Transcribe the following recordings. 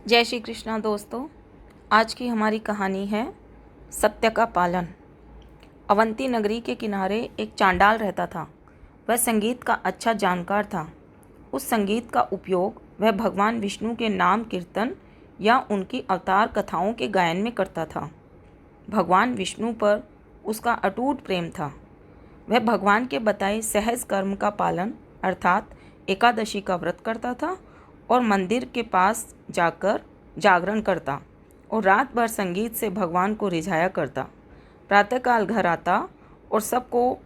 जय श्री कृष्णा दोस्तों। आज की हमारी कहानी है सत्य का पालन। अवंती नगरी के किनारे एक चांडाल रहता था। वह संगीत का अच्छा जानकार था। उस संगीत का उपयोग वह भगवान विष्णु के नाम कीर्तन या उनकी अवतार कथाओं के गायन में करता था। भगवान विष्णु पर उसका अटूट प्रेम था। वह भगवान के बताए सहज कर्म का पालन अर्थात एकादशी का व्रत करता था और मंदिर के पास जाकर जागरण करता और रात भर संगीत से भगवान को रिझाया करता। प्रातःकाल घर आता और सबको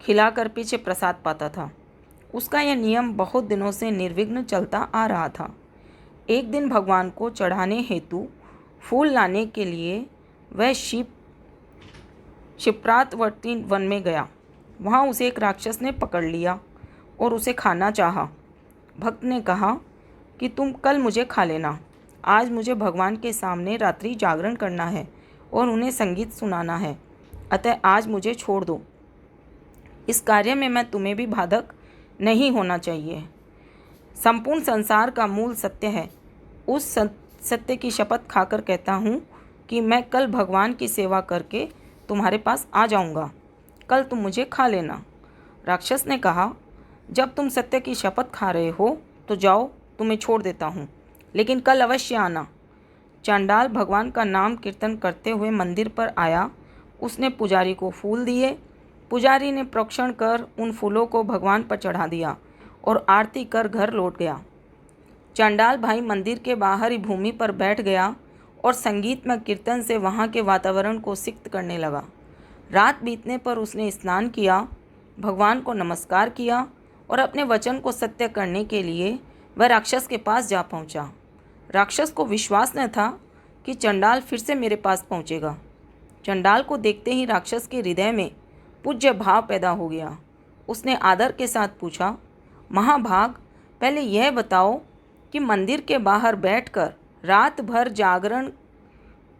खिलाकर पीछे प्रसाद पाता था। उसका यह नियम बहुत दिनों से निर्विघ्न चलता आ रहा था। एक दिन भगवान को चढ़ाने हेतु फूल लाने के लिए वह शिप्रातवर्ती वन में गया। वहाँ उसे एक राक्षस ने पकड़ लिया और उसे खाना चाहा। भक्त ने कहा कि तुम कल मुझे खा लेना। आज मुझे भगवान के सामने रात्रि जागरण करना है और उन्हें संगीत सुनाना है, अतः आज मुझे छोड़ दो। इस कार्य में मैं तुम्हें भी बाधक नहीं होना चाहिए। संपूर्ण संसार का मूल सत्य है। उस सत्य की शपथ खाकर कहता हूँ कि मैं कल भगवान की सेवा करके तुम्हारे पास आ जाऊँगा। कल तुम मुझे खा लेना। राक्षस ने कहा, जब तुम सत्य की शपथ खा रहे हो तो जाओ, तुम्हें छोड़ देता हूँ, लेकिन कल अवश्य आना। चांडाल भगवान का नाम कीर्तन करते हुए मंदिर पर आया। उसने पुजारी को फूल दिए। पुजारी ने प्रोक्षण कर उन फूलों को भगवान पर चढ़ा दिया और आरती कर घर लौट गया। चांडाल भाई मंदिर के बाहर ही भूमि पर बैठ गया और संगीत में कीर्तन से वहाँ के वातावरण को सिक्त करने लगा। रात बीतने पर उसने स्नान किया, भगवान को नमस्कार किया और अपने वचन को सत्य करने के लिए वह राक्षस के पास जा पहुंचा। राक्षस को विश्वास न था कि चंडाल फिर से मेरे पास पहुंचेगा। चंडाल को देखते ही राक्षस के हृदय में पूज्य भाव पैदा हो गया। उसने आदर के साथ पूछा, महाभाग, पहले यह बताओ कि मंदिर के बाहर बैठकर रात भर जागरण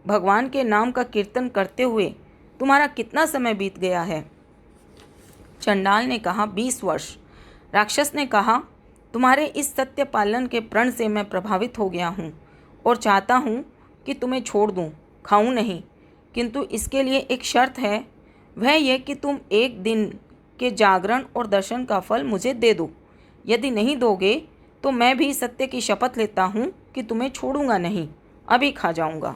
भगवान के नाम का कीर्तन करते हुए तुम्हारा कितना समय बीत गया है? चंडाल ने कहा, 20 वर्ष। राक्षस ने कहा, तुम्हारे इस सत्य पालन के प्रण से मैं प्रभावित हो गया हूँ और चाहता हूँ कि तुम्हें छोड़ दूँ, खाऊं नहीं, किंतु इसके लिए एक शर्त है। वह यह कि तुम एक दिन के जागरण और दर्शन का फल मुझे दे दो। यदि नहीं दोगे तो मैं भी सत्य की शपथ लेता हूँ कि तुम्हें छोड़ूंगा नहीं, अभी खा जाऊँगा।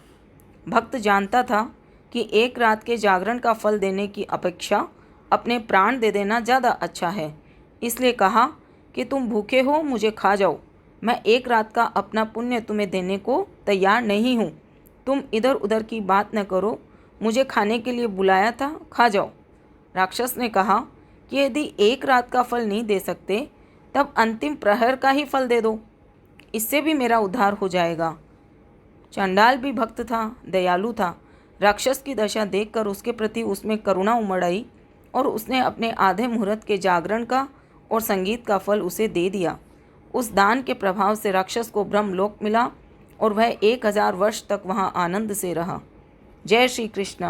भक्त जानता था कि एक रात के जागरण का फल देने की अपेक्षा अपने प्राण दे देना ज़्यादा अच्छा है। इसलिए कहा कि तुम भूखे हो, मुझे खा जाओ। मैं एक रात का अपना पुण्य तुम्हें देने को तैयार नहीं हूँ। तुम इधर उधर की बात न करो। मुझे खाने के लिए बुलाया था, खा जाओ। राक्षस ने कहा कि यदि एक रात का फल नहीं दे सकते तब अंतिम प्रहर का ही फल दे दो, इससे भी मेरा उद्धार हो जाएगा। चंडाल भी भक्त था, दयालु था। राक्षस की दशा देखकर उसके प्रति उसमें करुणा उमड़ आई और उसने अपने आधे मुहूर्त के जागरण का और संगीत का फल उसे दे दिया। उस दान के प्रभाव से राक्षस को ब्रह्मलोक मिला और वह 1000 वर्ष तक वहाँ आनंद से रहा। जय श्री कृष्ण।